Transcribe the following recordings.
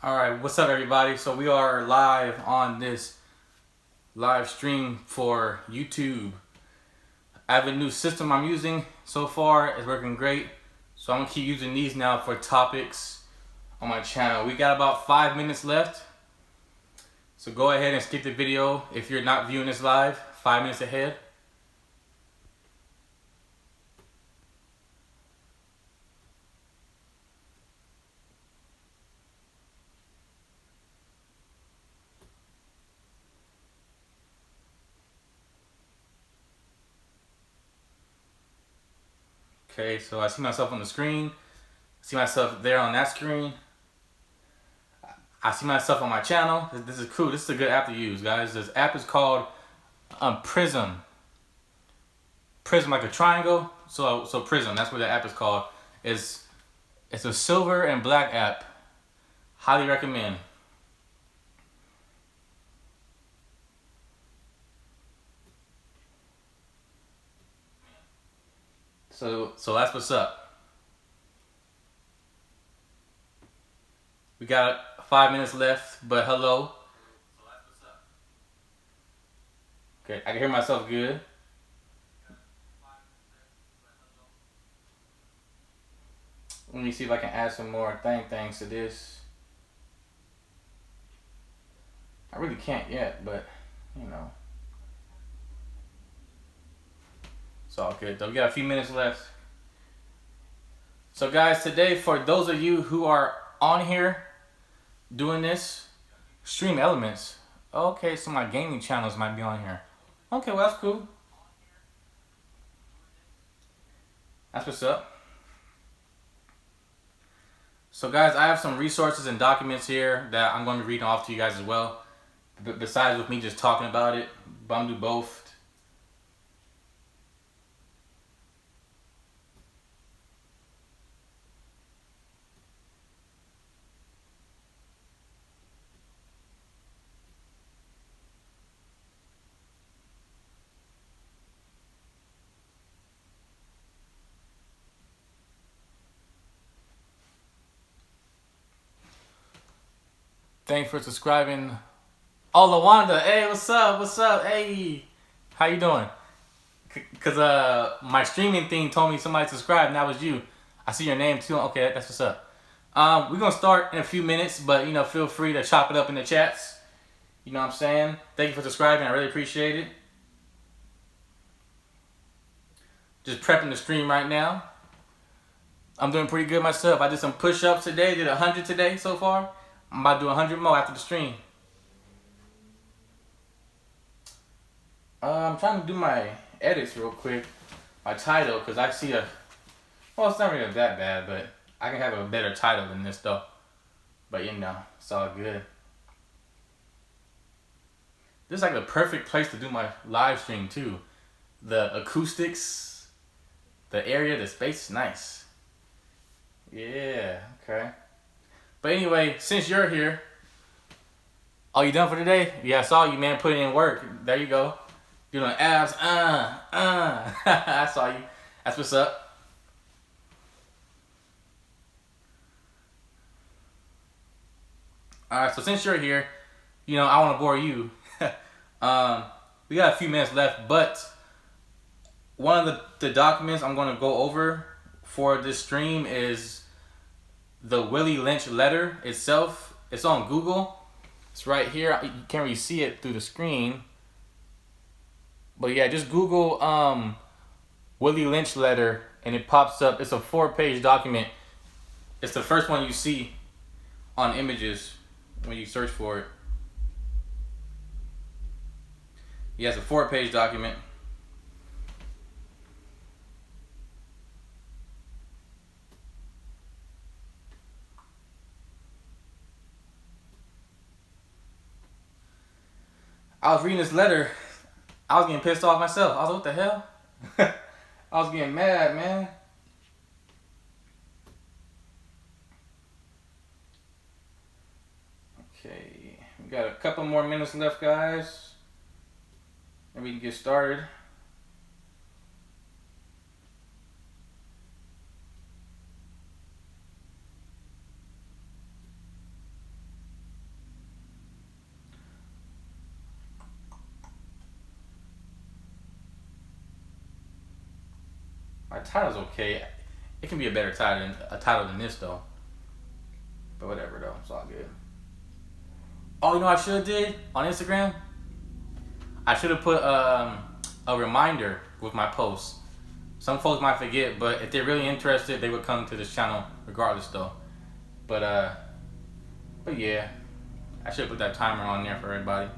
All right, what's up, everybody? So we are live on this live stream for YouTube. I have a new system I'm using so far. It's working great. So I'm gonna keep using these now for topics on my channel. We got about 5 minutes left. So go ahead and skip the video if you're not viewing this live, 5 minutes ahead. Okay, so I see myself on the screen. I see myself there on that screen. I see myself on my channel. This is cool. This is a good app to use, guys. This app is called Prism. Prism, like a triangle. So Prism. That's what the app is called. It's a silver and black app. Highly recommend. So that's what's up. We got 5 minutes left, but hello. Okay, I can hear myself good. Let me see if I can add some more things to this. I really can't yet, but you know. It's all good though. We got a few minutes left. So guys, today for those of you who are on here doing this, stream elements. Okay, so my gaming channels might be on here. Okay, well that's cool. That's what's up. So guys, I have some resources and documents here that I'm going to read off to you guys as well. Besides with me just talking about it, but I'm gonna do both. Thanks for subscribing. Oh, Lawanda, hey, what's up? What's up? Hey, how you doing? Cause my streaming thing told me somebody subscribed, and that was you. I see your name too. Okay, that's what's up. We're gonna start in a few minutes, but you know, feel free to chop it up in the chats. You know what I'm saying? Thank you for subscribing. I really appreciate it. Just prepping the stream right now. I'm doing pretty good myself. I did some push-ups today. Did 100 today so far. I'm about to do 100 more after the stream. I'm trying to do my edits real quick. My title, because I see well, it's not really that bad, but I can have a better title than this though. But you know, it's all good. This is like the perfect place to do my live stream too. The acoustics, the area, the space is nice. Yeah, okay. But anyway, since you're here, are you done for today? Yeah, I saw you, man, putting in work. There you go. Doing abs, I saw you. That's what's up. Alright, so since you're here, you know, I want to bore you. We got a few minutes left, but one of the documents I'm going to go over for this stream is the Willie Lynch letter itself. It's on Google. It's right here. You can't really see it through the screen. But yeah, just Google Willie Lynch letter and it pops up. It's a 4-page document. It's the first one you see on images when you search for it. Yeah, it's a 4-page document. I was reading this letter. I was getting pissed off myself. I was like, what the hell? I was getting mad, man. Okay, we got a couple more minutes left, guys. And we can get started. My title's okay. It can be a better title than this though. But whatever though, it's all good. Oh, you know what I should have did on Instagram? I should have put a reminder with my posts. Some folks might forget, but if they're really interested, they would come to this channel regardless though. But yeah, I should put that timer on there for everybody.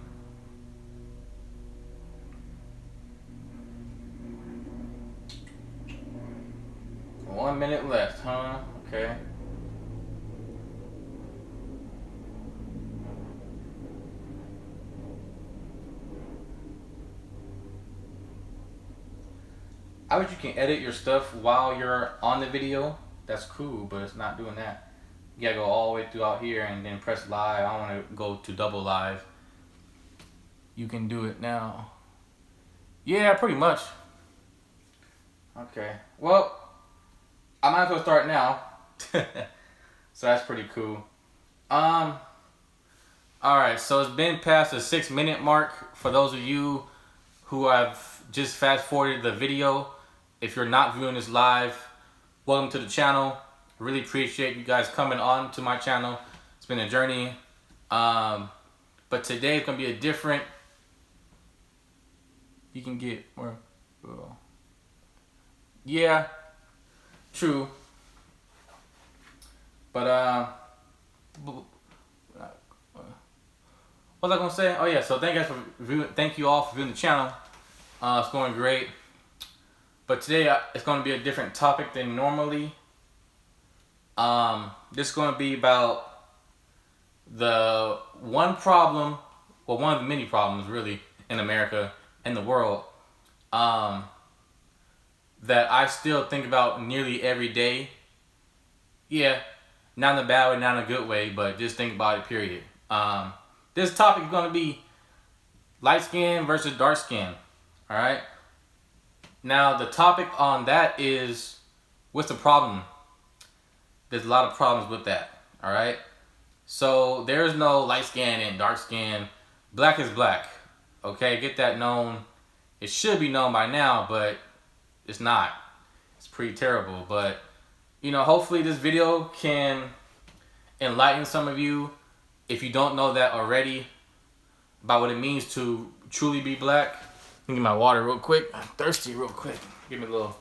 One minute left, huh? Okay. I wish you can edit your stuff while you're on the video. That's cool, but it's not doing that. You gotta go all the way throughout here and then press live. I want to go to double live. You can do it now. Yeah, pretty much. Okay. Well, I might as well start now. So that's pretty cool. Alright, so it's been past the 6-minute mark. For those of you who have just fast forwarded the video, if you're not viewing this live, welcome to the channel. Really appreciate you guys coming on to my channel. It's been a journey. But today it's gonna be a different. You can get more. Yeah, true. But what was I gonna say? Oh yeah, so thank you guys for viewing. Thank you all for viewing the channel. It's going great. But today it's gonna be a different topic than normally. This is gonna be about the one problem, well, one of the many problems really in America and the world, that I still think about nearly every day. Yeah, not in a bad way, not in a good way, but just think about it, period. This topic is going to be light skin versus dark skin. All right. Now, the topic on that is, what's the problem? There's a lot of problems with that. All right. So there's no light skin and dark skin. Black is black. Okay, get that known. It should be known by now, but it's not. It's pretty terrible. But, you know, hopefully this video can enlighten some of you, if you don't know that already, about what it means to truly be black. Let me get my water real quick. I'm thirsty real quick. Give me a little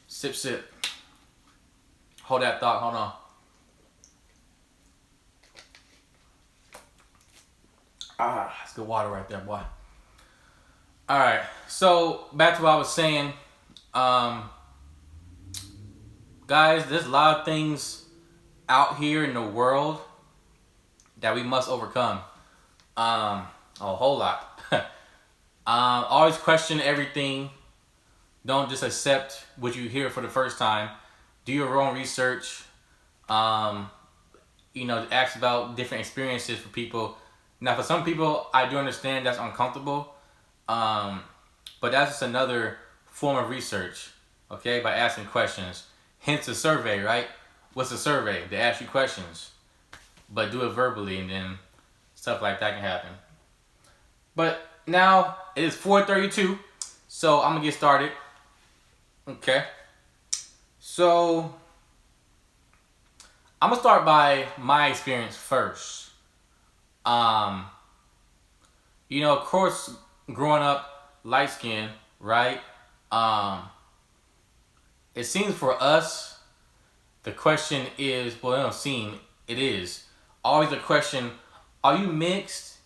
sip. Hold that thought. Hold on. Ah, that's good water right there, boy. All right, so back to what I was saying. Guys, there's a lot of things out here in the world that we must overcome. A whole lot. Always question everything. Don't just accept what you hear for the first time. Do your own research. You know, ask about different experiences for people. Now, for some people, I do understand that's uncomfortable. But that's just another form of research, okay? By asking questions. Hence a survey, right? What's a survey? They ask you questions, but do it verbally, and then stuff like that can happen. But now it is 4:32, so I'm gonna get started. Okay. So I'm gonna start by my experience first. You know, of course, growing up light skin, right? It seems for us, the question is, well, it don't seem, it is always the question: are you mixed?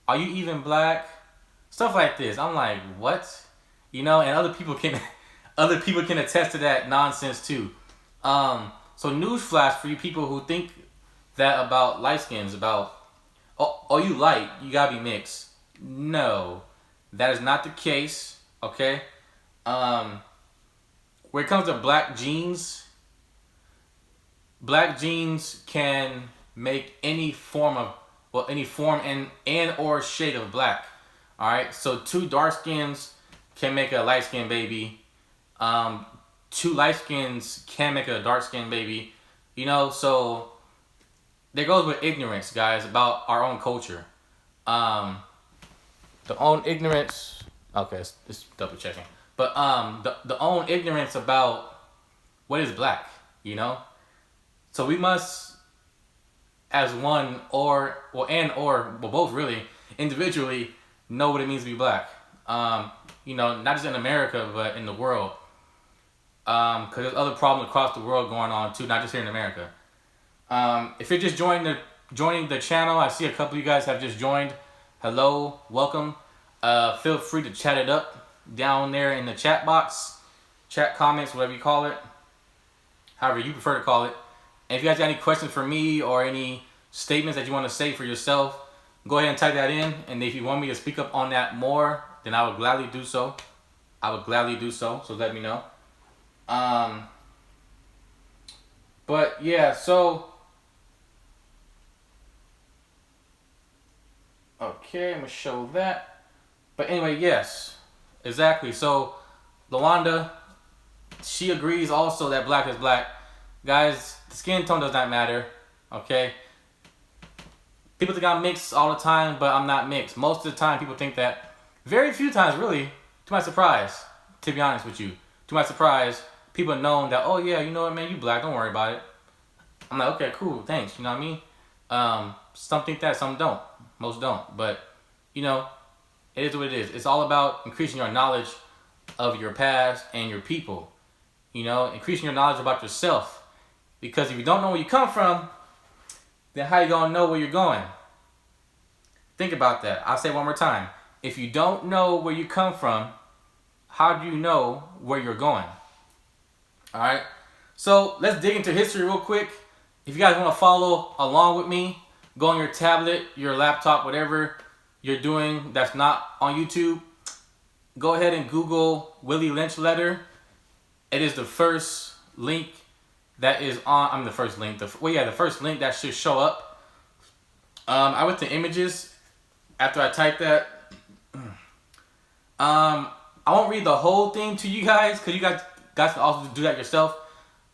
Are you even black? Stuff like this. I'm like, what? You know, and other people can attest to that nonsense too. So newsflash for you people who think that about light skins, about oh, you light, you gotta be mixed. No, that is not the case. Okay. When it comes to black genes can make any form of, well, any form and or shade of black. All right. So 2 dark skins can make a light skin baby. 2 light skins can make a dark skin baby. You know, so there goes with ignorance, guys, about our own culture. The own ignorance. Okay, it's double checking. But the own ignorance about what is black, you know? So we must, as one or both really, individually, know what it means to be black. You know, not just in America, but in the world. Because there's other problems across the world going on too, not just here in America. If you're just joining the channel, I see a couple of you guys have just joined. Hello, welcome. Feel free to chat it up down there in the chat box, chat comments, whatever you call it, however you prefer to call it. And if you guys got any questions for me or any statements that you want to say for yourself, go ahead and type that in. And if you want me to speak up on that more, then I would gladly do so. So let me know. But yeah, so okay, I'm gonna show that. But anyway, yes, exactly. So Lawanda, she agrees also that black is black. Guys, the skin tone does not matter. Okay. People think I'm mixed all the time, but I'm not mixed. Most of the time, people think that. Very few times, really, to my surprise, to be honest with you, to my surprise, people have known that, oh yeah, you know what, man, you black, don't worry about it. I'm like, okay, cool, thanks, you know what I mean? Some think that, some don't. Most don't. But, you know, it is what it is. It's all about increasing your knowledge of your past and your people. You know, increasing your knowledge about yourself. Because if you don't know where you come from, then how you gonna know where you're going? Think about that. I'll say it one more time. If you don't know where you come from, how do you know where you're going? Alright? So let's dig into history real quick. If you guys want to follow along with me, go on your tablet, your laptop, whatever you're doing that's not on YouTube. Go ahead and Google Willie Lynch letter. It is the first link that is on, the first link. The first link that should show up. I went to images after I typed that. I won't read the whole thing to you guys because you guys can also do that yourself.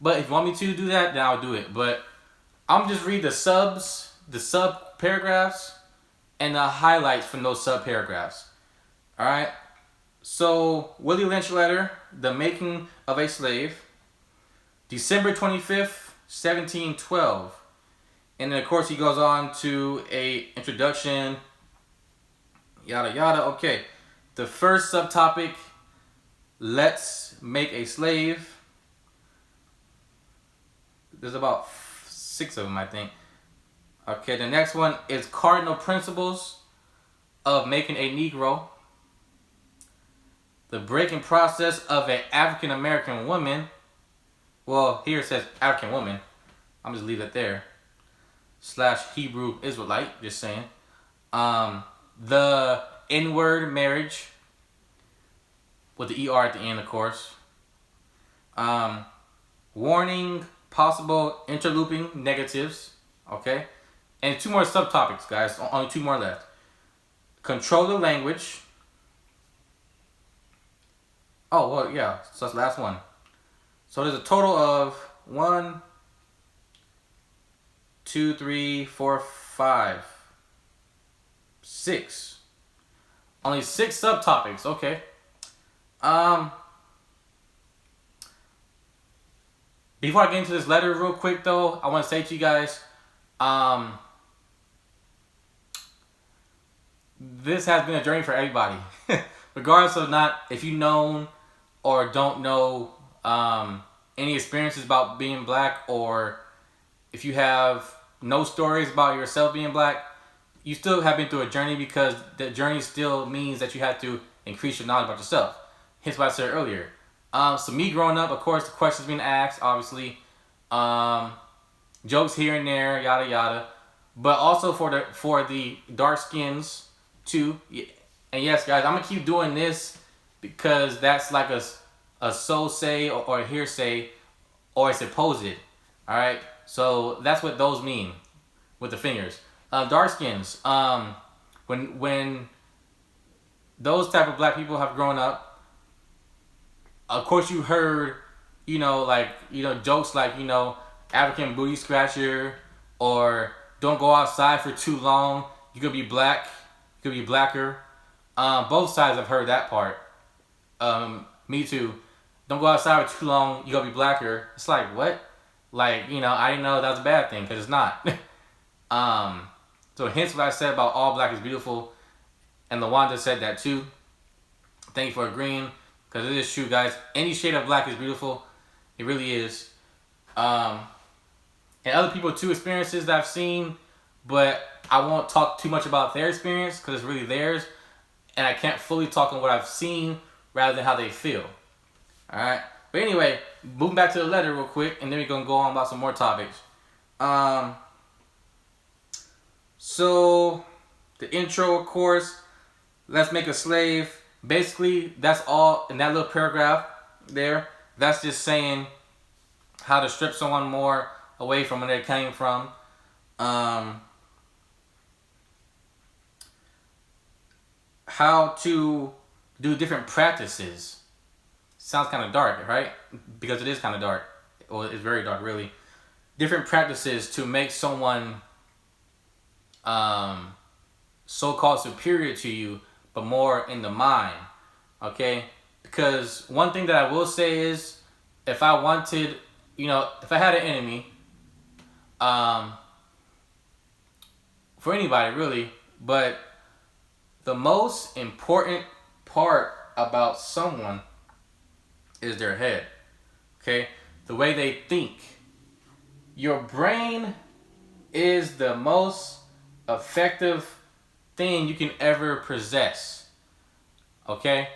But if you want me to do that, then I'll do it. But I'm just read the sub paragraphs, and the highlights from those sub paragraphs. All right. So Willie Lynch letter, The Making of a Slave, December 25th, 1712. And then of course he goes on to a introduction, yada yada. Okay. The first subtopic, let's make a slave. There's about 6 of them, I think. Okay, the next one is cardinal principles of making a Negro. The breaking process of an African American woman. Well, here it says African woman. I'm just leave it there. / Hebrew Israelite, just saying. The N-word marriage. With the ER at the end, of course. Warning possible interlooping negatives. Okay. And 2 more subtopics, guys. Only 2 more left. Control the language. Oh, well, yeah. So that's the last one. So there's a total of 1, 2, 3, 4, 5, 6. Only 6 subtopics. Okay. Before I get into this letter real quick, though, I want to say to you guys, this has been a journey for everybody. Regardless of not if you know or don't know any experiences about being black, or if you have no stories about yourself being black, you still have been through a journey, because the journey still means that you have to increase your knowledge about yourself. Hence what I said earlier. So me growing up, of course, the questions being asked, obviously. Jokes here and there, yada yada. But also for the dark skins too. And yes, guys, I'm gonna keep doing this because that's like a so say or a hearsay or a supposed. Alright? So that's what those mean with the fingers. Dark skins. When those type of black people have grown up, of course you heard, jokes like, African booty scratcher, or don't go outside for too long, you could be black, you could be blacker. Both sides have heard that part. Me too. don't go outside for too long, you're gonna be blacker. It's like, what? Like, you know, I didn't know that was a bad thing, because it's not. So hence what I said about all black is beautiful. And LaWanda said that too. Thank you for agreeing, because it is true, guys. Any shade of black is beautiful. It really is. And other people too, experiences that I've seen, but I won't talk too much about their experience because it's really theirs, and I can't fully talk on what I've seen rather than how they feel. All right. But anyway, moving back to the letter real quick, and then we're gonna go on about some more topics. So the intro, of course, let's make a slave. Basically, that's all in that little paragraph there. That's just saying how to strip someone more away from where they came from. How to do different practices. Sounds kind of dark, right? Because it is kind of dark. Well, it's very dark, really. Different practices to make someone so-called superior to you, but more in the mind. Okay? Because one thing that I will say is, if I wanted, you know, if I had an enemy, for anybody really, but the most important part about someone is their head. Okay? The way they think. Your brain is the most effective thing you can ever possess. Okay?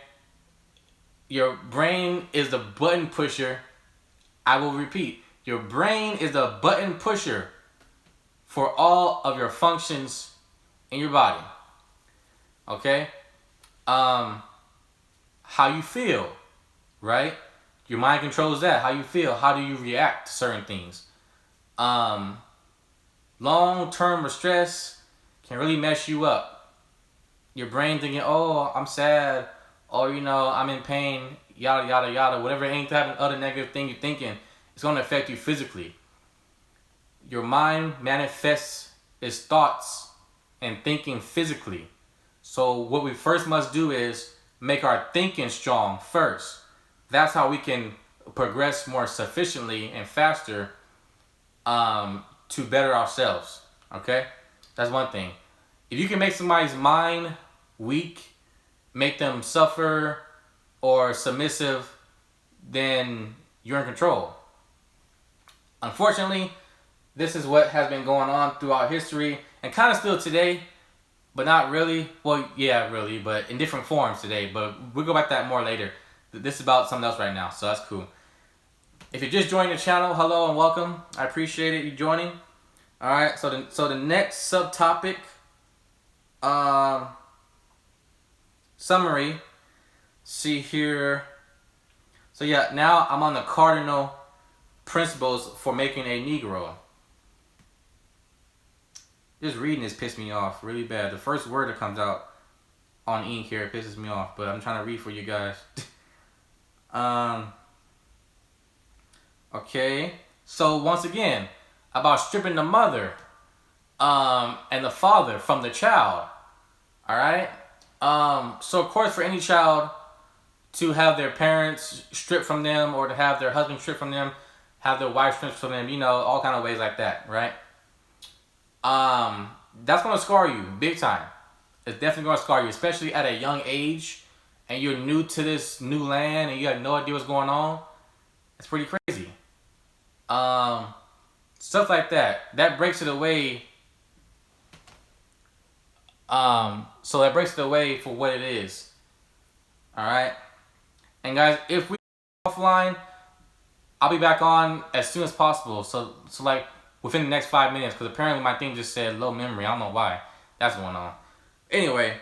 Your brain is the button pusher. I will repeat. Your brain is the button pusher for all of your functions in your body. Okay? How you feel, right? Your mind controls that. How you feel. How do you react to certain things? Long-term stress can really mess you up. Your brain thinking, oh, I'm sad. Oh, you know, I'm in pain. Yada, yada, yada. Whatever any type of other negative thing you're thinking, it's going to affect you physically. Your mind manifests its thoughts and thinking physically. So what we first must do is make our thinking strong first. That's how we can progress more sufficiently and faster to better ourselves. Okay? That's one thing. If you can make somebody's mind weak, make them suffer or submissive, then you're in control. Unfortunately, this is what has been going on throughout history and kind of still today, but not really. Well, yeah, really, but in different forms today. But we'll go back to that more later. This is about something else right now, so that's cool. If you're just joining the channel, hello and welcome. I appreciate it, you joining. All right, so the next subtopic, summary. See here. So yeah, now I'm on the cardinal principles for making a Negro. Just reading this pissed me off really bad. The first word that comes out on ink here pisses me off, but I'm trying to read for you guys. Okay, so once again, about stripping the mother and the father from the child. All right. So of course, for any child to have their parents stripped from them, or to have their husband stripped from them, have their wife stripped from them, you know, all kind of ways like that, right? That's gonna scar you big time. It's definitely gonna scar you, especially at a young age, and you're new to this new land and you have no idea what's going on. It's pretty crazy. Stuff like that. That breaks it away. So that breaks it away for what it is. Alright? And guys, if we offline, I'll be back on as soon as possible. So like within the next 5 minutes, because apparently my thing just said low memory. I don't know why. That's going on. Anyway,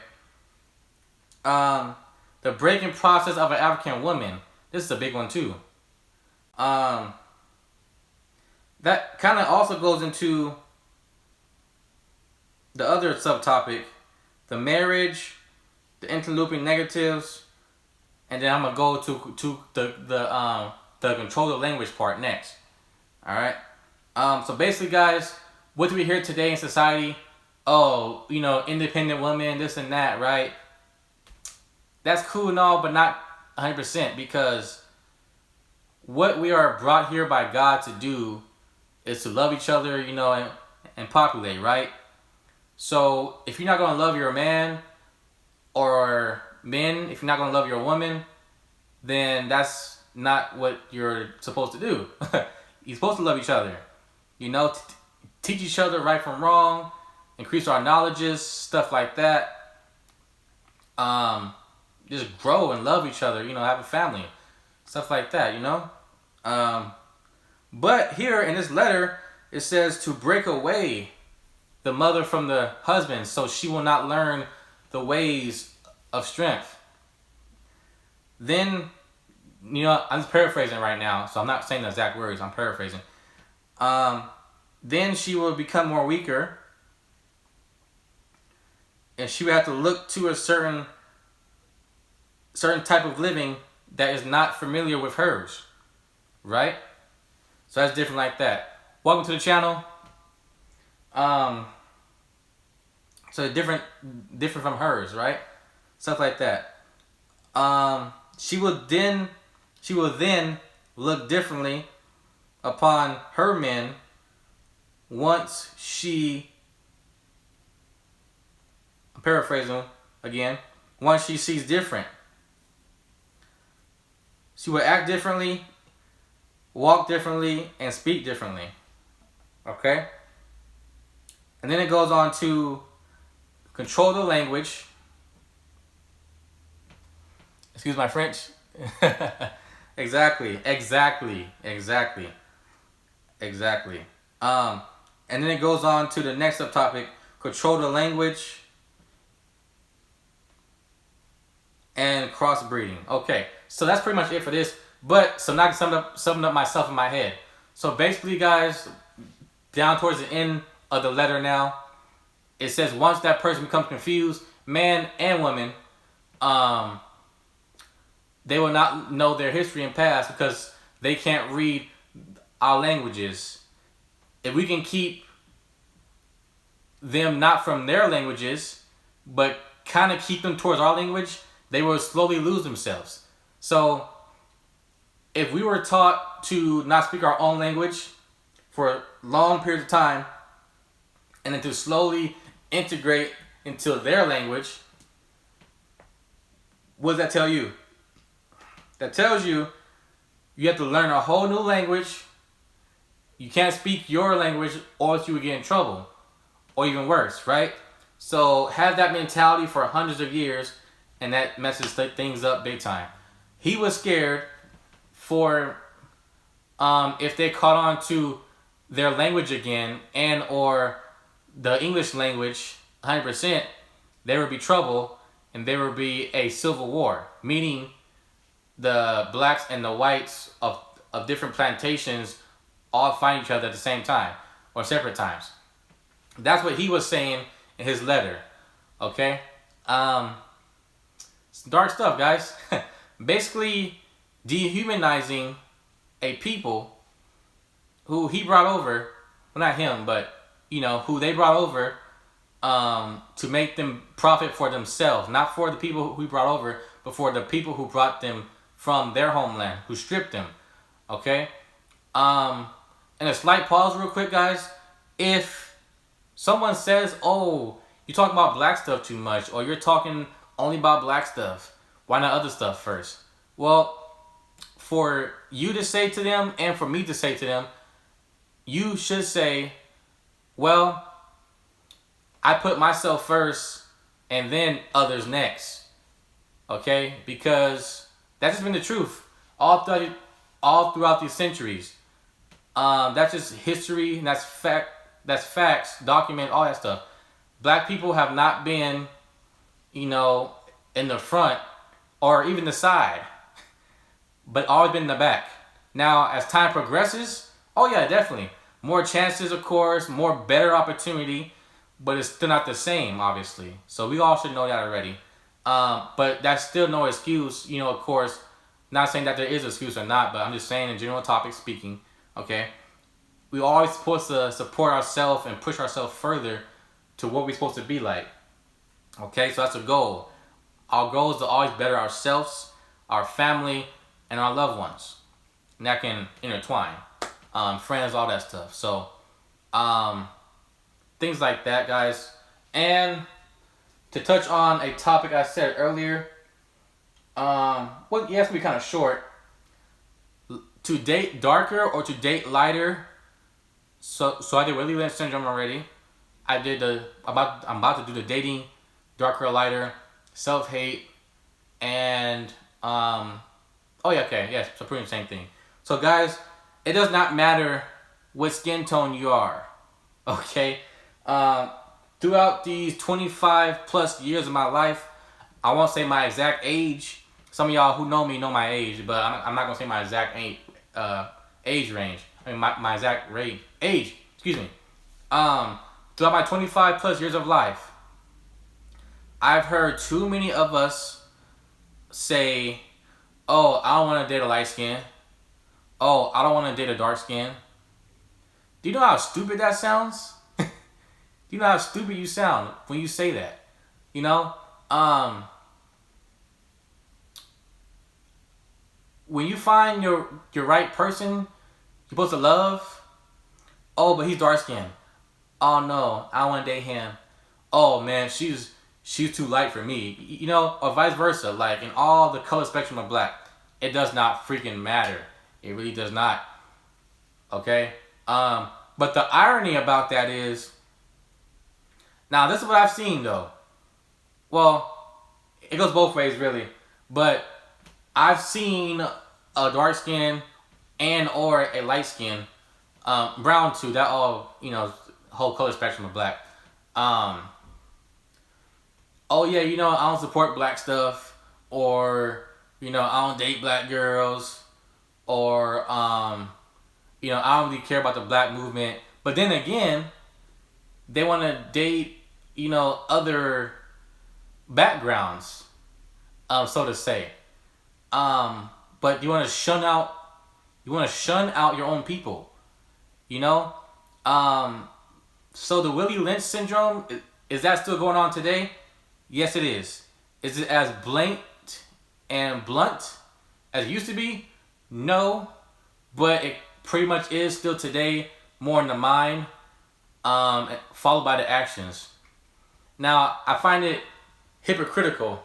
the breaking process of an African woman. This is a big one too. That kind of also goes into the other subtopic, the marriage, the interlooping negatives, and then I'm gonna go to the control the language part next. All right. So basically, guys, what do we hear today in society? Oh, you know, independent women, this and that, right? That's cool and all, but not 100%, because what we are brought here by God to do is to love each other, and populate, right? So if you're not gonna love your man or men, if you're not gonna love your woman, then that's not what you're supposed to do. You're supposed to love each other, teach each other right from wrong, increase our knowledges, stuff like that. Just grow and love each other, have a family, stuff like that, But here in this letter, it says to break away the mother from the husband so she will not learn the ways of strength. Then, I'm just paraphrasing right now, so I'm not saying the exact words, I'm paraphrasing. Then she will become more weaker, and she will have to look to a certain type of living that is not familiar with hers, right? So that's different like that. Welcome to the channel. So different from hers, right? Stuff like that. She will then look differently upon her men once she, I'm paraphrasing again, once she sees different. She will act differently, walk differently, and speak differently. Okay? And then it goes on to control the language. Excuse my French. Exactly. And then it goes on to the next subtopic, control the language and crossbreeding. Okay, so that's pretty much it for this. But so now I can sum up myself in my head. So basically, guys, down towards the end of the letter now, it says once that person becomes confused, man and woman, they will not know their history and past because they can't read our languages. If we can keep them not from their languages, but kind of keep them towards our language, they will slowly lose themselves. So if we were taught to not speak our own language for long periods of time, and then to slowly integrate into their language, what does that tell you? That tells you you have to learn a whole new language. You can't speak your language or else you would get in trouble. Or even worse, right? So have that mentality for hundreds of years, and that messes things up big time. He was scared for if they caught on to their language again and or the English language 100%, there would be trouble and there would be a civil war, meaning the blacks and the whites of different plantations all fight each other at the same time or separate times. That's what he was saying in his letter. Okay? It's dark stuff, guys. Basically dehumanizing a people who he brought over, well, not him, but who they brought over to make them profit for themselves, not for the people who he brought over, but for the people who brought them from their homeland, who stripped them. Okay? And a slight pause real quick, guys. If someone says, oh, you talk about black stuff too much, or you're talking only about black stuff, why not other stuff first? Well, for you to say to them and for me to say to them, you should say, well, I put myself first and then others next. Okay? Because that's just been the truth all throughout these centuries. That's just history, and that's fact. That's facts, document, all that stuff. Black people have not been, in the front or even the side, but always been in the back. Now, as time progresses, oh yeah, definitely. More chances, of course, more better opportunity, but it's still not the same, obviously. So we all should know that already. But that's still no excuse, of course. Not saying that there is an excuse or not, but I'm just saying in general topic speaking, okay? We always supposed to support ourselves and push ourselves further to what we're supposed to be like. Okay, so that's a goal. Our goal is to always better ourselves, our family, and our loved ones. and that can intertwine. Friends, all that stuff. So, things like that, guys. And to touch on a topic I said earlier, well, yeah, it's gonna be kind of short. To date darker or to date lighter. So I did Willie Lynch syndrome already. I'm about to do the dating darker or lighter, self hate, and oh yeah, okay, yes, so pretty much the same thing. So guys, it does not matter what skin tone you are, okay. Throughout these 25 plus years of my life, I won't say my exact age. Some of y'all who know me know my age, but I'm not gonna say my exact age range. I mean my exact age. Excuse me. Throughout my 25 plus years of life, I've heard too many of us say, "Oh, I don't want to date a light skin. Oh, I don't want to date a dark skin." Do you know how stupid that sounds? Do you know how stupid you sound when you say that? You know, when you find your right person, you're supposed to love. Oh, but he's dark skinned. Oh no, I don't want to date him. Oh man, she's too light for me. You know, or vice versa. Like in all the color spectrum of black, it does not freaking matter. It really does not. Okay. But the irony about that is, now this is what I've seen though. Well, it goes both ways really, but I've seen a dark skin and or a light skin, brown too. That all, you know, whole color spectrum of black. Oh yeah, you know, I don't support black stuff, or you know, I don't date black girls, or you know, I don't really care about the black movement. But then again, they want to date, you know, other backgrounds, so to say. But you want to shun out your own people, you know. So the Willie Lynch syndrome, is that still going on today? Yes, it is. Is it as blatant and blunt as it used to be? No, but it pretty much is still today, more in the mind, followed by the actions. Now, I find it hypocritical,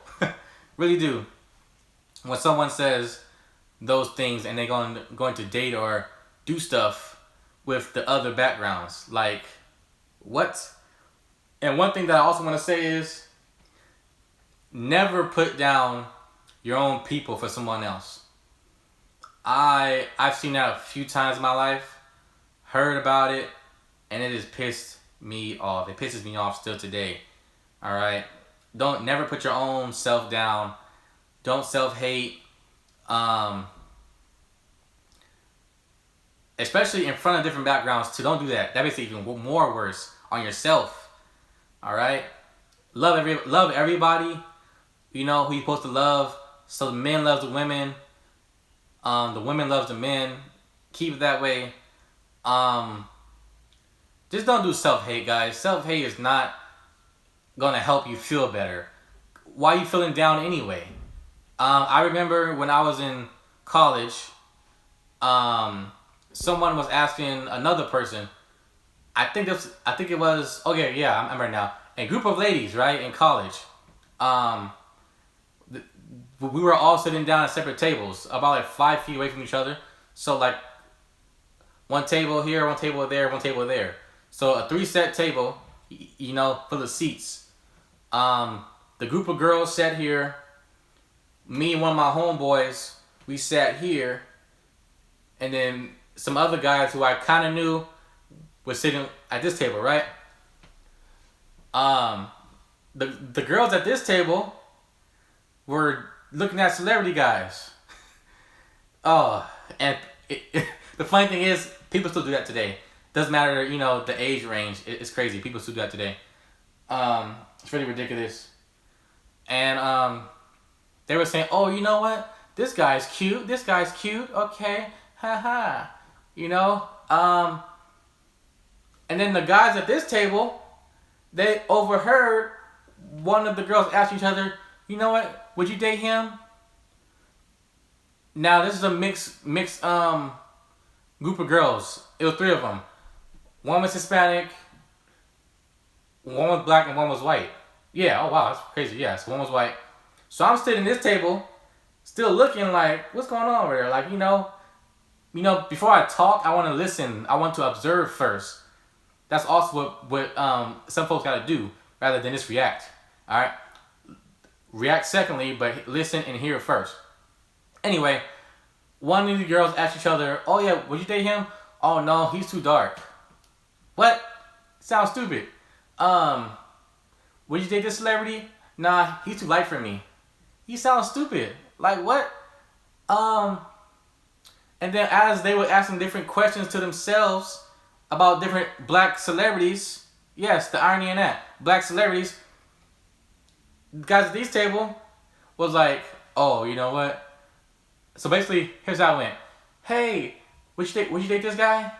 really do, when someone says those things and they're going to date or do stuff with the other backgrounds. Like, what? And one thing that I also want to say is, never put down your own people for someone else. I've seen that a few times in my life, heard about it, and it has pissed me off. It pisses me off still today. All right, don't never put your own self down. Don't self-hate. Especially in front of different backgrounds too. Don't do that. That makes it even more worse on yourself. All right, love everybody. You know who you're supposed to love. So the men love the women. The women love the men. Keep it that way. Just don't do self-hate, guys. Self-hate is not gonna help you feel better. Why are you feeling down anyway? I remember when I was in college, someone was asking another person. I think it was, okay, yeah, I remember now. A group of ladies, right, in college. We were all sitting down at separate tables, about like 5 feet away from each other. So like, one table here, one table there, one table there. So a 3-set table, you know, full of seats. The group of girls sat here. Me and one of my homeboys, we sat here. And then some other guys who I kind of knew were sitting at this table, right? The girls at this table were looking at celebrity guys. Oh, and the funny thing is, people still do that today. Doesn't matter, you know, the age range. It's crazy. People still do that today. It's really ridiculous. And they were saying, "Oh, you know what? This guy's cute. This guy's cute. Okay, haha." You know. And then the guys at this table, they overheard one of the girls ask each other, "You know what? Would you date him?" Now this is a mixed group of girls. It was three of them. One was Hispanic, one was black, and one was white. Yeah. Oh wow, that's crazy. Yeah. So one was white. So I'm sitting at this table, still looking like, what's going on over there? Like before I talk, I want to listen. I want to observe first. That's also what some folks got to do rather than just react. All right. React secondly, but listen and hear first. Anyway, one of the girls asked each other, "Oh yeah, would you date him?" "Oh no, he's too dark." "What? Sounds stupid." Would you date this celebrity?" "Nah, he's too light for me." "He sounds stupid." Like what? And then as they were asking different questions to themselves about different black celebrities, yes, the irony in that, black celebrities, the guys at this table was like, "Oh, you know what?" So basically, here's how it went. "Hey, would you date this guy?"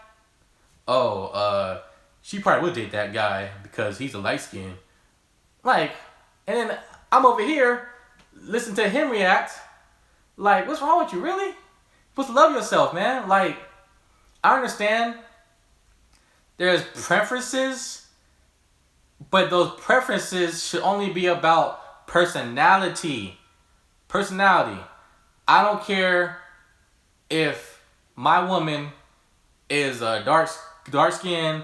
"Oh, she probably would date that guy because he's a light skin." Like, and then I'm over here, listen to him react. Like, what's wrong with you, really? You're supposed to love yourself, man. Like, I understand there's preferences, but those preferences should only be about personality. Personality. I don't care if my woman is a dark skin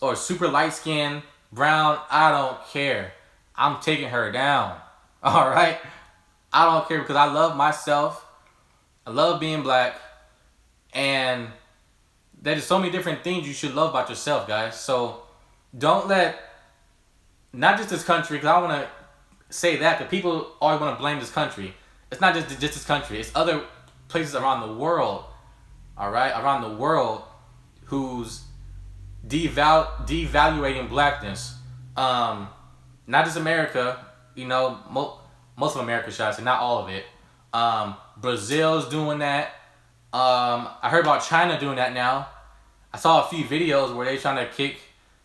or super light skin, brown. I don't care. I'm taking her down. All right. I don't care because I love myself. I love being black, and there's so many different things you should love about yourself, guys. So don't let, not just this country, because I want to say that, because people always want to blame this country. It's not just this country. It's other places around the world, all right, around the world, who's devaluating blackness. Not just America, most of America, should I say, not all of it. Brazil's doing that. I heard about China doing that now. I saw a few videos where they're trying to kick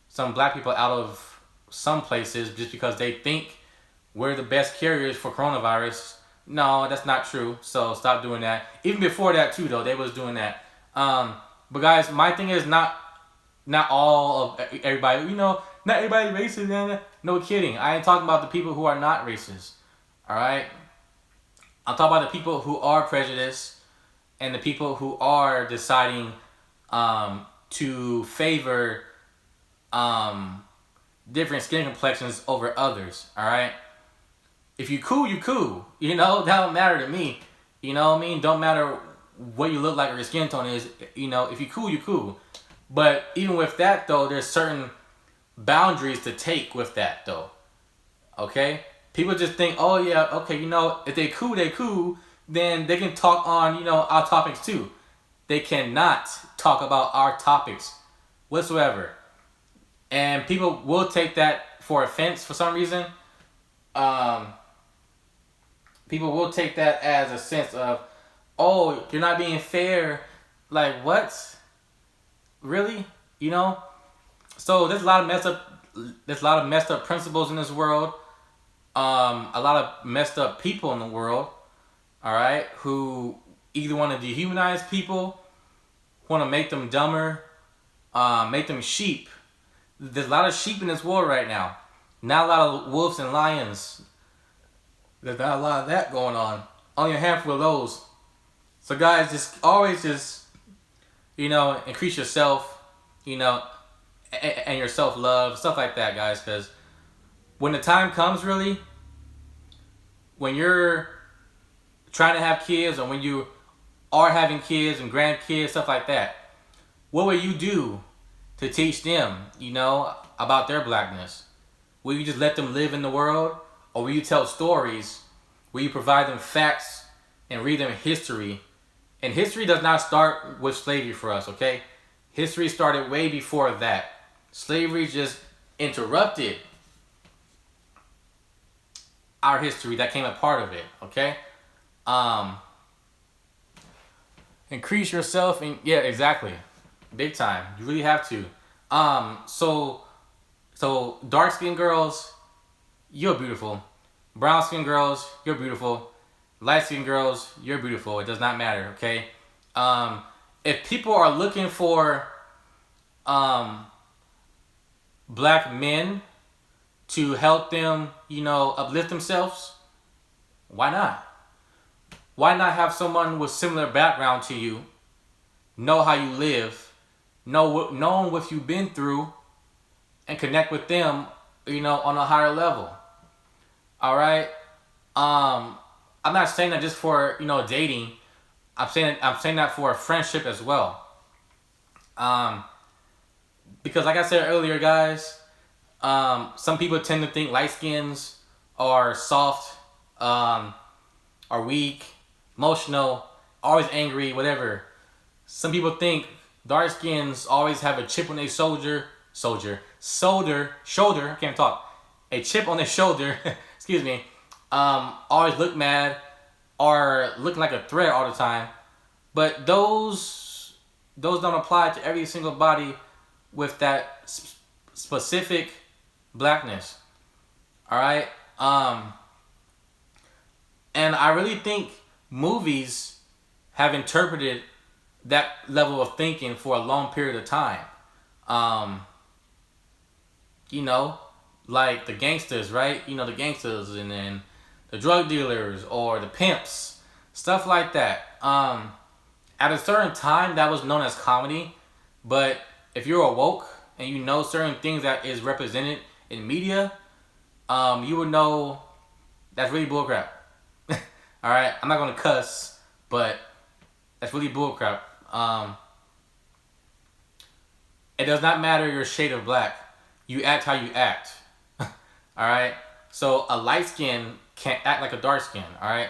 some black people out of some places just because they think we're the best carriers for coronavirus. No, that's not true. So stop doing that. Even before that too, though, they was doing that. But guys, my thing is not all of everybody. Not everybody racist. No kidding. I ain't talking about the people who are not racist. All right. I'm talking about the people who are prejudiced and the people who are deciding to favor different skin complexions over others. All right. If you cool, you cool. That don't matter to me. You know what I mean? Don't matter what you look like or your skin tone is. If you cool, you cool. But even with that though, there's certain boundaries to take with that though. Okay? People just think, oh yeah, okay, if they cool, then they can talk on, our topics too. They cannot talk about our topics whatsoever. And people will take that for offense for some reason. People will take that as a sense of, oh, you're not being fair. Like, what? Really? So there's a lot of messed up principles in this world. A lot of messed up people in the world, all right, who either want to dehumanize people, want to make them dumber, make them sheep. There's a lot of sheep in this world right now. Not a lot of wolves and lions. There's not a lot of that going on. Only a handful of those. So guys, just always increase yourself, and your self-love, stuff like that, guys, because when the time comes, really, when you're trying to have kids or when you are having kids and grandkids, stuff like that, what will you do to teach them, about their blackness? Will you just let them live in the world? Or will you tell stories? Will you provide them facts and read them history? And history does not start with slavery for us, okay? History started way before that. Slavery just interrupted our history that came a part of it, okay? Increase yourself, and yeah, exactly. Big time. You really have to. So dark skin girls, you're beautiful. Brown skin girls, you're beautiful. light skinned girls, you're beautiful. It does not matter. Okay. If people are looking for black men to help them, uplift themselves, why not? Why not have someone with similar background to you, know how you live, knowing what you've been through, and connect with them, on a higher level. All right. I'm not saying that just for dating. I'm saying that for a friendship as well. Because like I said earlier, guys, some people tend to think light skins are soft, are weak, emotional, always angry, whatever. Some people think dark skins always have a chip on their shoulder. I can't talk. A chip on their shoulder. Excuse me. Always look mad, or looking like a threat all the time. But those don't apply to every single body with that specific blackness. All right. And I really think movies have interpreted that level of thinking for a long period of time. Like the gangsters, right? The gangsters, and then the drug dealers or the pimps, stuff like that. At a certain time, that was known as comedy, but if you're awoke and you know certain things that is represented in media, you would know that's really bullcrap. All right, I'm not gonna cuss, but that's really bullcrap. It does not matter your shade of black. You act how you act. All right. So a light skin can't act like a dark skin. All right.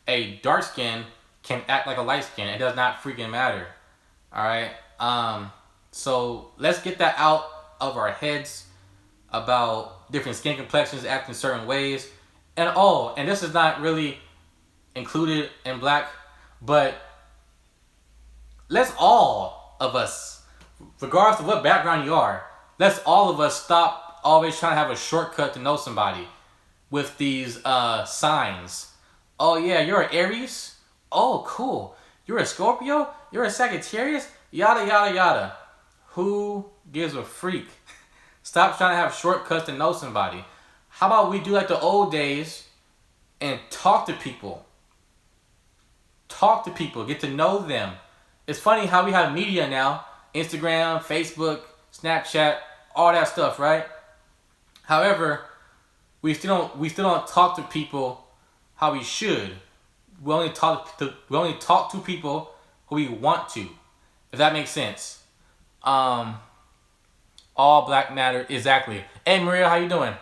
A dark skin can act like a light skin. It does not freaking matter. All right. So let's get that out of our heads about different skin complexions acting certain ways. And this is not really included in black, but let's all of us, regardless of what background you are, let's all of us stop always trying to have a shortcut to know somebody with these signs. Oh yeah, you're an Aries? Oh cool. You're a Scorpio? You're a Sagittarius? Yada yada yada. Who gives a freak? Stop trying to have shortcuts to know somebody. How about we do like the old days and talk to people? Talk to people, get to know them. It's funny how we have media now, Instagram, Facebook, Snapchat, all that stuff, right? However, we still don't talk to people how we should. We only talk to people who we want to, if that makes sense. All black matter, exactly. Hey Maria, how you doing?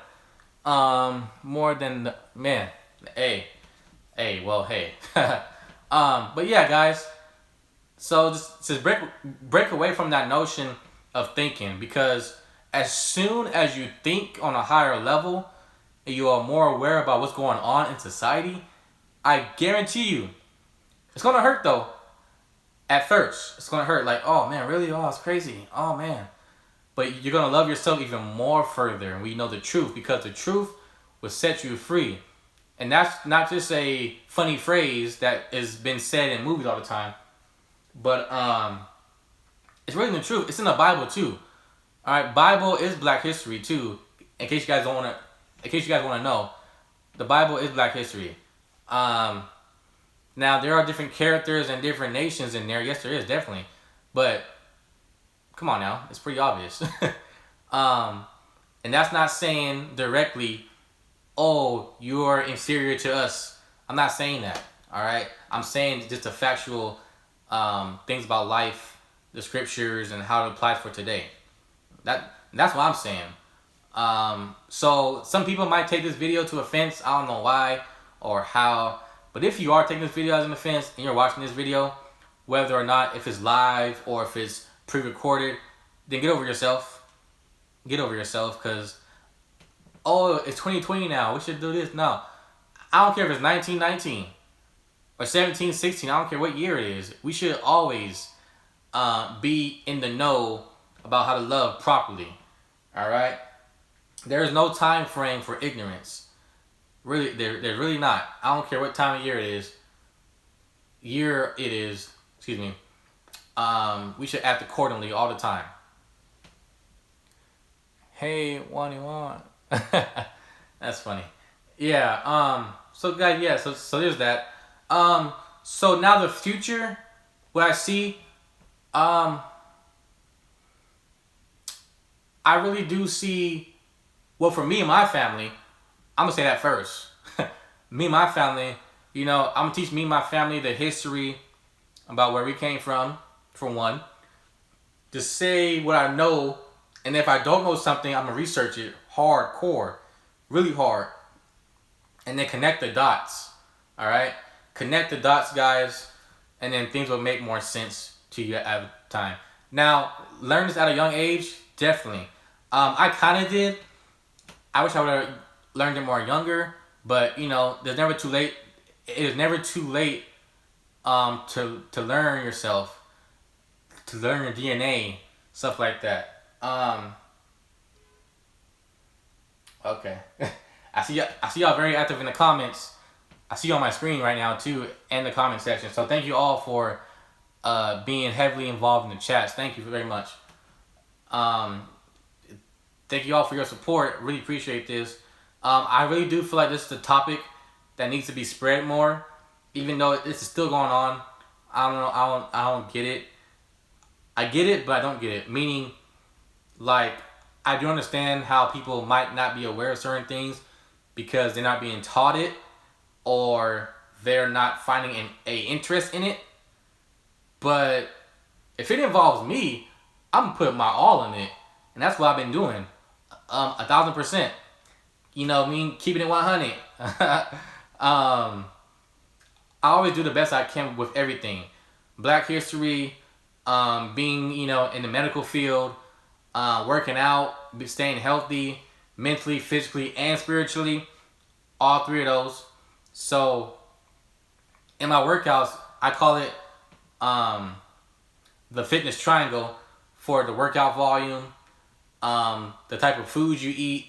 More than man. Hey. But yeah, guys. So just break away from that notion of thinking, because as soon as you think on a higher level and you are more aware about what's going on in society, I guarantee you, it's gonna hurt though. At first, it's gonna hurt. Like, oh man, really? Oh, it's crazy. Oh man. But you're gonna love yourself even more further, and we know the truth, because the truth will set you free. And that's not just a funny phrase that has been said in movies all the time, but it's really the truth. It's in the Bible too. All right, Bible is Black history too. In case you guys want to know, the Bible is Black history. Now there are different characters and different nations in there. Yes, there is definitely, but come on now, it's pretty obvious. And that's not saying directly, oh, you're inferior to us. I'm not saying that. All right, I'm saying just the factual things about life, the scriptures, and how it applies for today. That's what I'm saying. So some people might take this video to offense. I don't know why or how, but if you are taking this video as an offense and you're watching this video, whether or not if it's live or if it's pre-recorded, then get over yourself. Get over yourself, because oh, it's 2020 now, we should do this. No, I don't care if it's 1919 or 1716. I don't care what year it is. We should always be in the know about how to love properly. All right, there is no time frame for ignorance. Really, there's really not. I don't care what time of year it is. year it is, excuse me, we should act accordingly all the time. Hey, what you want? That's funny. Yeah. So guys, yeah. So there's that. So now the future, what I see, um, I really do see. Well, for me and my family, I'm gonna say that first. Me and my family, I'm gonna teach me and my family the history about where we came from. For one, to say what I know, and if I don't know something, I'm gonna research it hardcore, really hard, and then connect the dots. All right, connect the dots, guys, and then things will make more sense to you at the time. Now, learn this at a young age, definitely. I kind of did. I wish I would have learned it more younger, but there's never too late. It is never too late to learn yourself, to learn your DNA, stuff like that. Okay. I see y'all very active in the comments. I see you on my screen right now too, and the comment section. So thank you all for being heavily involved in the chats. Thank you very much. Thank you all for your support. Really appreciate this. I really do feel like this is a topic that needs to be spread more, even though this is still going on. I don't know. I don't get it. I get it, but I don't get it. Meaning, like, I do understand how people might not be aware of certain things because they're not being taught it, or they're not finding a interest in it. But if it involves me, I'm gonna put my all in it, and that's what I've been doing, 1,000%. Keeping it 100. I always do the best I can with everything. Black history, being in the medical field, working out, staying healthy, mentally, physically, and spiritually, all three of those. So in my workouts, I call it the fitness triangle for the workout volume, the type of foods you eat,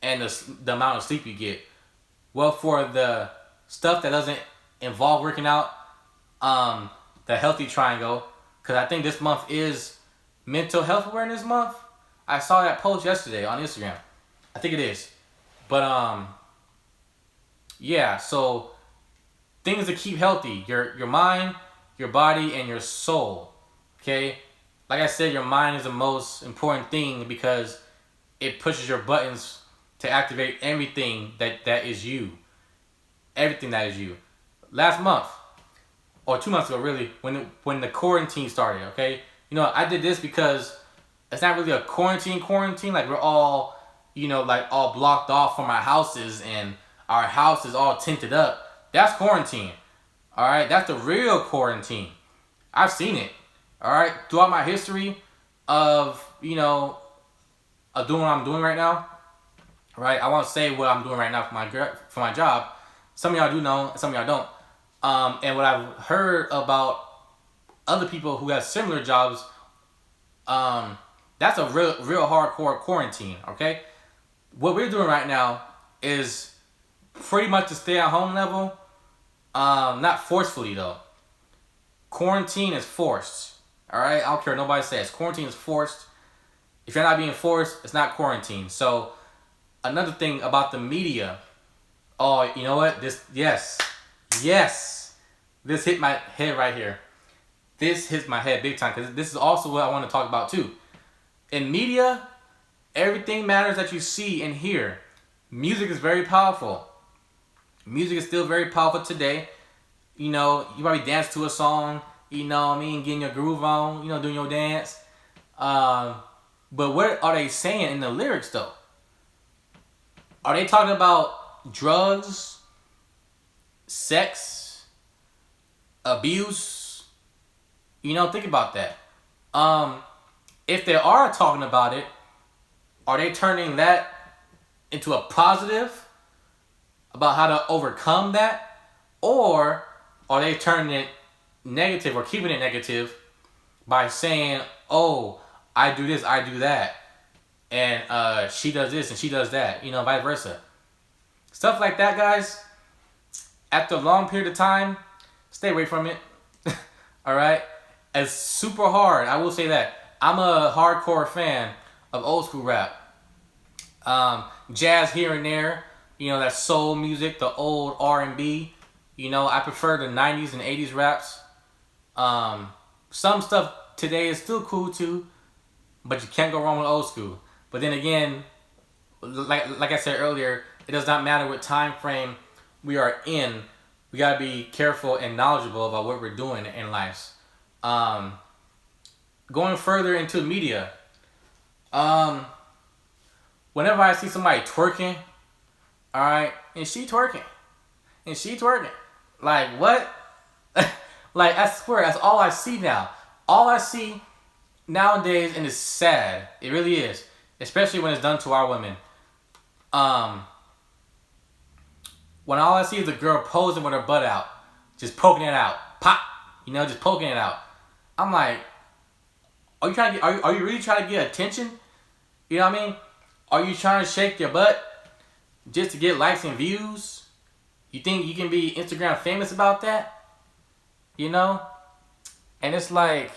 and the amount of sleep you get. Well, for the stuff that doesn't involve working out, the healthy triangle, because I think this month is Mental Health Awareness Month. I saw that post yesterday on Instagram. I think it is. But yeah, so things to keep healthy. Your mind, your body, and your soul. Okay? Like I said, your mind is the most important thing because it pushes your buttons to activate everything that is you. Everything that is you. Last month, or 2 months ago really, when the quarantine started, okay? I did this because it's not really a quarantine, like we're all, all blocked off from our houses and our house is all tinted up. That's quarantine. Alright? That's the real quarantine. I've seen it. Alright? Throughout my history of, of doing what I'm doing right now. Right? I won't say what I'm doing right now for my job. Some of y'all do know, some of y'all don't. And what I've heard about other people who have similar jobs, that's a real hardcore quarantine, okay? What we're doing right now is pretty much the stay-at-home level, not forcefully, though. Quarantine is forced, all right? I don't care what nobody says. Quarantine is forced. If you're not being forced, it's not quarantine. So, another thing about the media. Oh, you know what? Yes. This hit my head right here. This hits my head big time because this is also what I want to talk about too. In media, everything matters that you see and hear. Music is very powerful. Music is still very powerful today. You probably dance to a song, getting your groove on, doing your dance. But what are they saying in the lyrics though? Are they talking about drugs, sex, abuse? Think about that. If they are talking about it, are they turning that into a positive about how to overcome that? Or are they turning it negative or keeping it negative by saying, oh, I do this, I do that, and she does this and she does that, vice versa. Stuff like that, guys, after a long period of time, Stay away from it. All right. It's super hard. I will say that. I'm a hardcore fan of old school rap. Jazz here and there. You know, that soul music, the old R&B. You know, I prefer the 90s and 80s raps. Some stuff today is still cool too, but you can't go wrong with old school. But then again, like I said earlier, it does not matter what time frame we are in. We gotta be careful and knowledgeable about what we're doing in life. Going further into media, whenever I see somebody twerking, all right, and she twerking, like what? Like I swear, that's all I see now. All I see nowadays, and it's sad. It really is, especially when it's done to our women. When all I see is a girl posing with her butt out, just poking it out, pop, you know, just poking it out. I'm like, are you really trying to get attention? You know what I mean? Are you trying to shake your butt just to get likes and views? You think you can be Instagram famous about that? You know? And it's like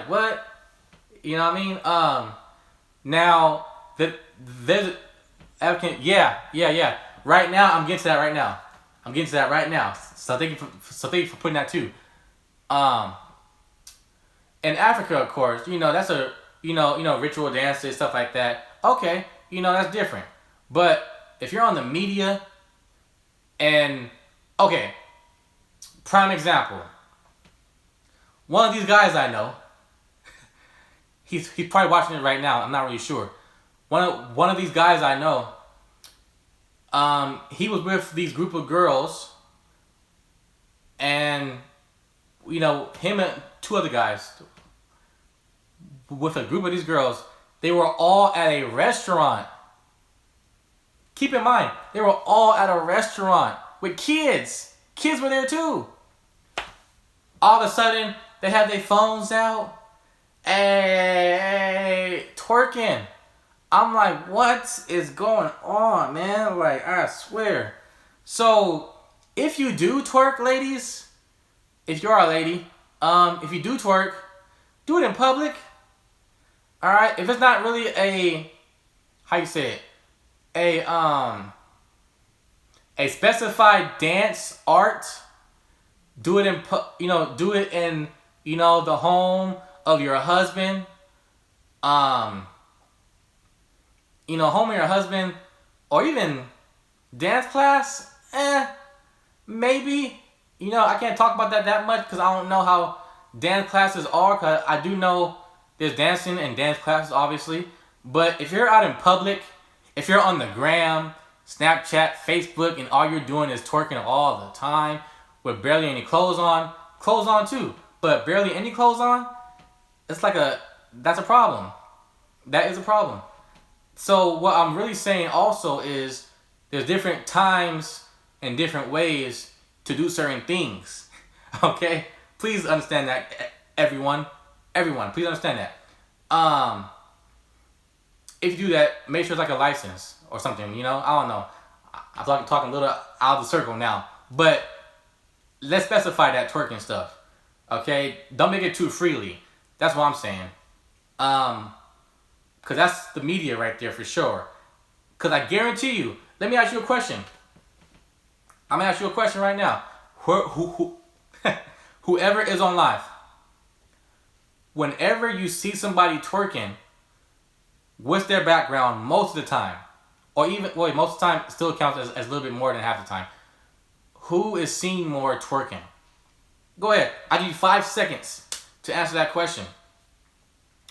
what? You know what I mean? Now there's African, yeah. Right now, I'm getting to that right now. So thank you for putting that too. In Africa, of course, you know, that's a, you know, ritual dances, stuff like that. Okay, you know, that's different. But if you're on the media and, okay, prime example. One of these guys I know, he's probably watching it right now. I'm not really sure. One of these guys I know, he was with these group of girls, and you know, him and two other guys with a group of these girls. They were all at a restaurant. Keep in mind, they were all at a restaurant with kids. Kids were there too. All of a sudden, they had their phones out, hey, twerking. I'm like, what is going on, man? Like, I swear. So, if you do twerk, ladies, if you're a lady, if you do twerk, do it in public. All right. If it's not really a, how you say it, a specified dance art, do it in, do it in, the home of your husband. Home of your husband, or even dance class, maybe. I can't talk about that much because I don't know how dance classes are, because I do know there's dancing and dance classes, obviously. But if you're out in public, if you're on the gram, Snapchat, Facebook, and all you're doing is twerking all the time with barely any clothes on too, but barely any clothes on, it's like that's a problem. That is a problem. So what I'm really saying also is there's different times and different ways to do certain things. Okay? Please understand that, everyone. Everyone, please understand that. If you do that, make sure it's like a license or something, I don't know. I'm talking a little out of the circle now. But let's specify that twerking stuff. Okay? Don't make it too freely. That's what I'm saying. Because that's the media right there for sure. Because I guarantee you, let me ask you a question. I'm going to ask you a question right now. Whoever is on live, whenever you see somebody twerking, what's their background most of the time? Or even, most of the time still counts as a little bit more than half the time. Who is seen more twerking? Go ahead. I'll give you 5 seconds to answer that question.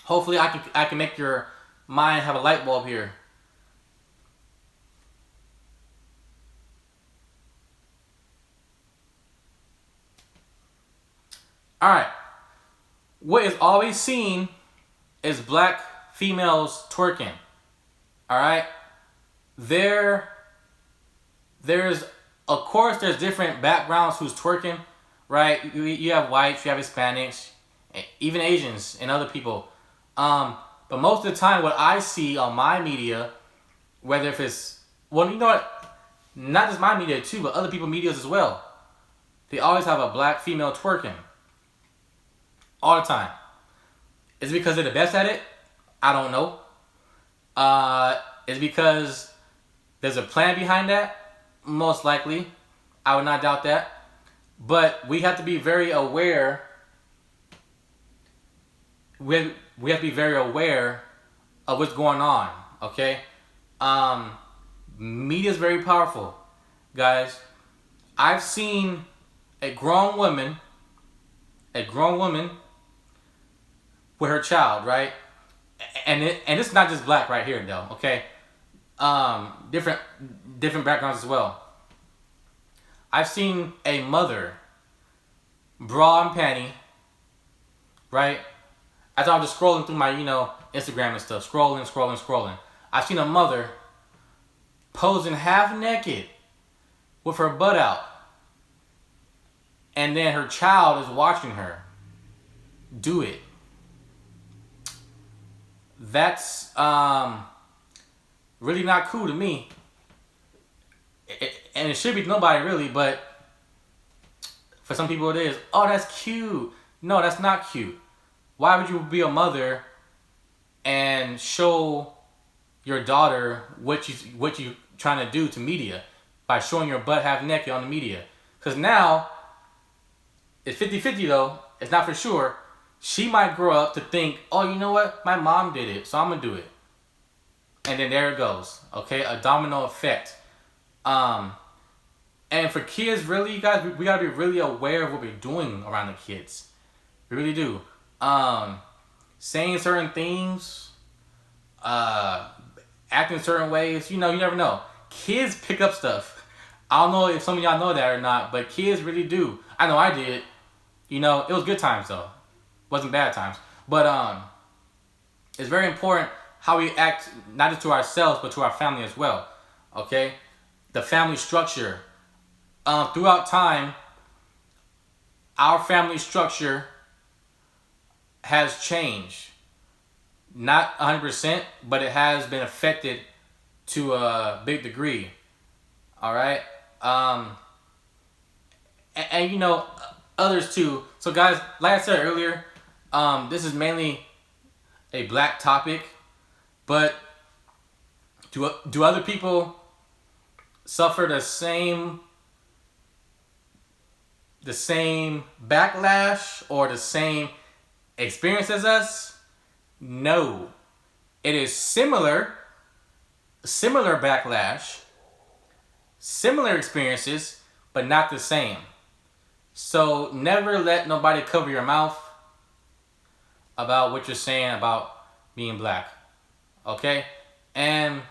Hopefully I can make your mind have a light bulb here. Alright. What is always seen is black females twerking. Alright? There's of course there's different backgrounds who's twerking, right? You have whites, you have Hispanics, even Asians and other people. But most of the time what I see on my media, whether if it's, not just my media too, but other people's medias as well. they always have a black female twerking. All the time. Is it because they're the best at it? I don't know. Is it because there's a plan behind that? Most likely. I would not doubt that. But we have to be very aware. We have to be very aware of what's going on. Okay? Media is very powerful. Guys, I've seen a grown woman with her child, right? And it's not just black right here though, okay? Different backgrounds as well. I've seen a mother, bra and panty, right? As I was just scrolling through my, Instagram and stuff, scrolling. I've seen a mother posing half naked with her butt out. And then her child is watching her do it. That's really not cool to me. And it should be to nobody really, but for some people it is. Oh, that's cute. No, that's not cute. Why would you be a mother and show your daughter what you trying to do to media by showing your butt half naked on the media? Because now it's 50-50 though. It's not for sure. She might grow up to think, oh, you know what? My mom did it, so I'm going to do it. And then there it goes. Okay? A domino effect. And for kids, really, you guys, we got to be really aware of what we're doing around the kids. We really do. Saying certain things, acting certain ways, you never know. Kids pick up stuff. I don't know if some of y'all know that or not, but kids really do. I know I did. It was good times though. Wasn't bad times. But it's very important how we act, not just to ourselves, but to our family as well. Okay? The family structure. Throughout time, our family structure has changed. Not 100%, but it has been affected to a big degree. Alright? And others too. So guys, like I said earlier, this is mainly a black topic, but do other people suffer the same backlash or the same experience as us? No. It is similar backlash, similar experiences, but not the same. So never let nobody cover your mouth about what you're saying about being black. Okay? And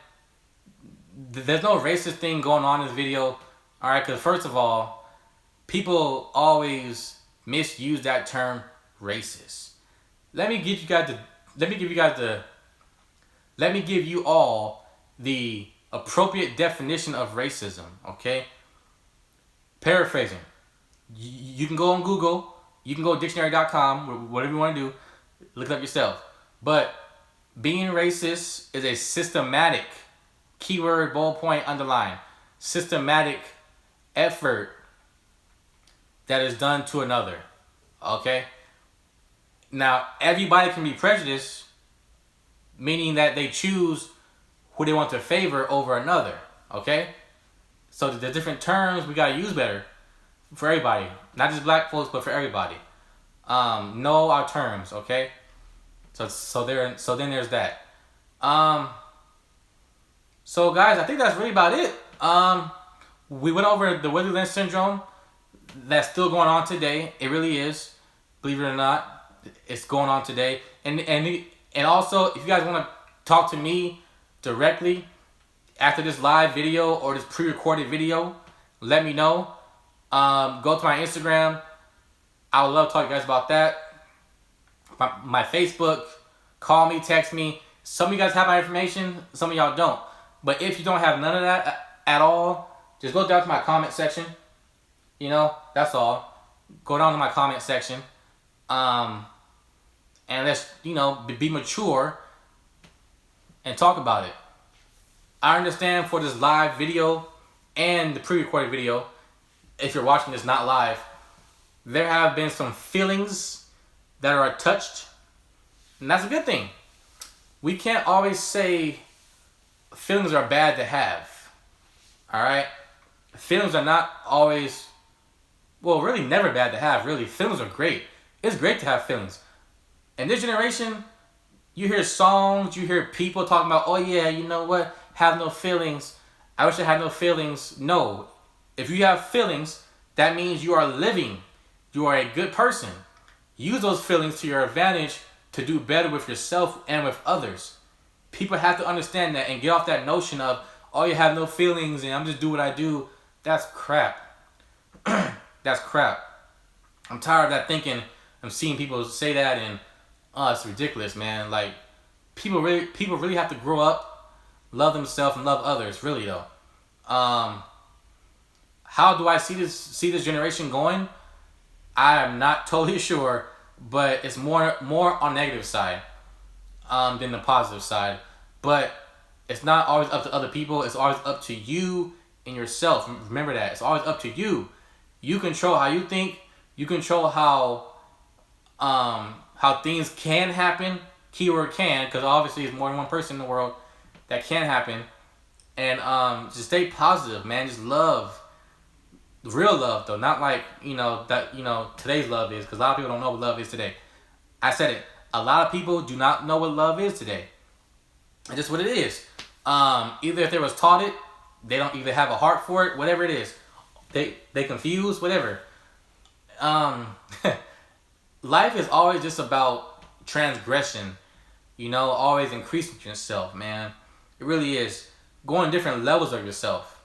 there's no racist thing going on in this video. Alright, because first of all, people always misuse that term racist. Let me give you all the appropriate definition of racism, okay? Paraphrasing. You can go on Google, you can go to dictionary.com, whatever you want to do, look it up yourself. But being racist is a systematic, keyword, bold point, underline, systematic effort that is done to another. Okay? Now, everybody can be prejudiced, meaning that they choose who they want to favor over another. Okay? So the different terms we gotta use better for everybody. Not just black folks, but for everybody. Know our terms, okay? So then there's that. So guys, I think that's really about it. We went over the Willie Lynch syndrome. That's still going on today. It really is. Believe it or not, it's going on today. And also, if you guys want to talk to me directly after this live video or this pre-recorded video, let me know. Go to my Instagram. I would love to talk to you guys about that. My Facebook. Call me, text me. Some of you guys have my information. Some of y'all don't. But if you don't have none of that at all, just go down to my comment section. That's all. Go down to my comment section. And let's, be mature and talk about it. I understand for this live video and the pre-recorded video, if you're watching this not live, there have been some feelings that are touched, and that's a good thing. We can't always say feelings are bad to have. All right, feelings are not always, well, really never bad to have. Really, feelings are great. It's great to have feelings. In this generation, you hear songs, you hear people talking about, oh yeah, you know what, have no feelings. I wish I had no feelings. No, if you have feelings, that means you are living. You are a good person. Use those feelings to your advantage to do better with yourself and with others. People have to understand that and get off that notion of, oh, you have no feelings and I'm just do what I do. That's crap. That's crap. I'm tired of that thinking. I'm seeing people say that, and it's ridiculous, man. Like, people really have to grow up, love themselves and love others. Really though. How do I see this generation going? I am not totally sure, but it's more on negative side than the positive side. But it's not always up to other people. It's always up to you and yourself. Remember that. It's always up to you. You control how you think. You control how things can happen. Keyword can, because obviously there's more than one person in the world that can happen. And just stay positive, man. Just love. Real love, though. Not like, today's love is, because a lot of people don't know what love is today. I said it. A lot of people do not know what love is today. It's just what it is. Either if they was taught it, they don't either have a heart for it, whatever it is. They confused, whatever. Life is always just about transgression. Always increasing yourself, man. It really is. Going different levels of yourself.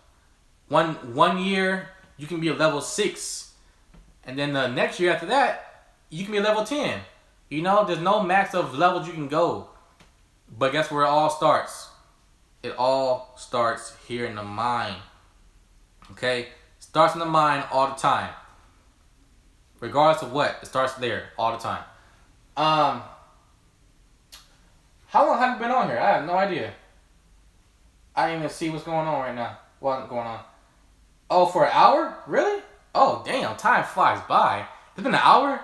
One year, you can be a level 6. And then the next year after that, you can be a level 10. There's no max of levels you can go. But guess where it all starts? It all starts here in the mind. Okay? Starts in the mind all the time. Regardless of what, it starts there all the time. How long have you been on here? I have no idea. I didn't even see what's going on right now. What's going on? Oh, for an hour? Really? Oh, damn. Time flies by. It's been an hour?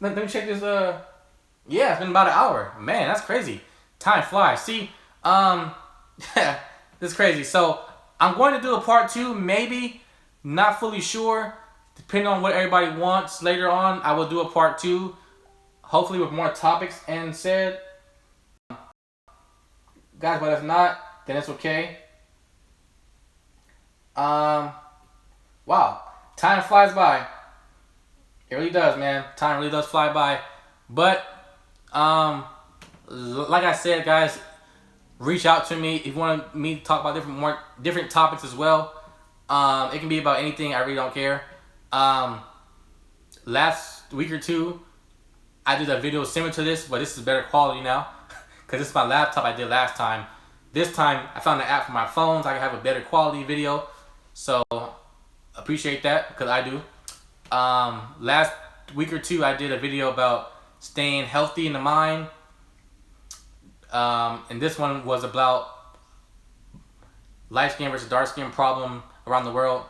Let me check this. Yeah, it's been about an hour. Man, that's crazy. Time flies. See, this is crazy. So, I'm going to do a part 2, maybe. Not fully sure. Depending on what everybody wants later on, I will do a part 2. Hopefully with more topics and said. Guys, but if not, then it's okay. Wow. Time flies by. It really does, man. Time really does fly by. But, like I said, guys, reach out to me if you want me to talk about different topics as well. It can be about anything. I really don't care. Last week or two, I did a video similar to this, but this is better quality now. Because this is my laptop I did last time. This time, I found an app for my phones. I can have a better quality video. So, appreciate that, because I do. Last week or two, I did a video about staying healthy in the mind. And this one was about Lightskin versus Darkskin problem around the world.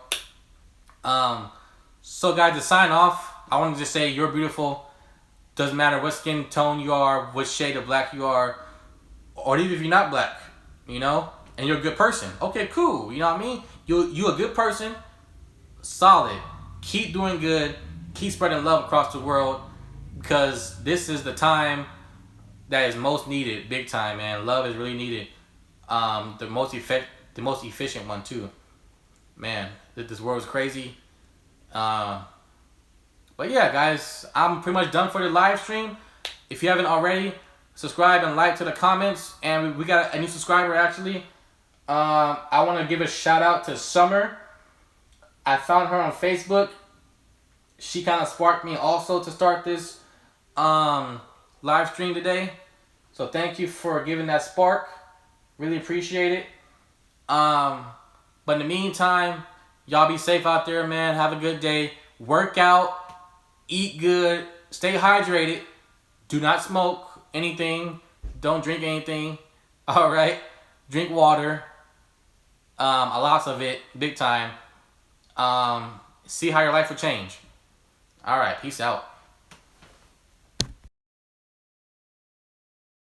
So guys, to sign off, I want to just say you're beautiful. Doesn't matter what skin tone you are, what shade of black you are, or even if you're not black, and you're a good person. Okay, cool. You know what I mean? You a good person, solid. Keep doing good. Keep spreading love across the world, because this is the time that is most needed, big time, man. Love is really needed. The most efficient one too. Man, this world is crazy. But yeah, guys, I'm pretty much done for the live stream. If you haven't already, subscribe and like to the comments. And we got a new subscriber actually. I want to give a shout out to Summer. I found her on Facebook. She kind of sparked me also to start this live stream today. So thank you for giving that spark. Really appreciate it. But in the meantime, y'all be safe out there, man. Have a good day. Work out. Eat good. Stay hydrated. Do not smoke anything. Don't drink anything. All right. Drink water. A lot of it. Big time. see how your life will change. All right, peace out.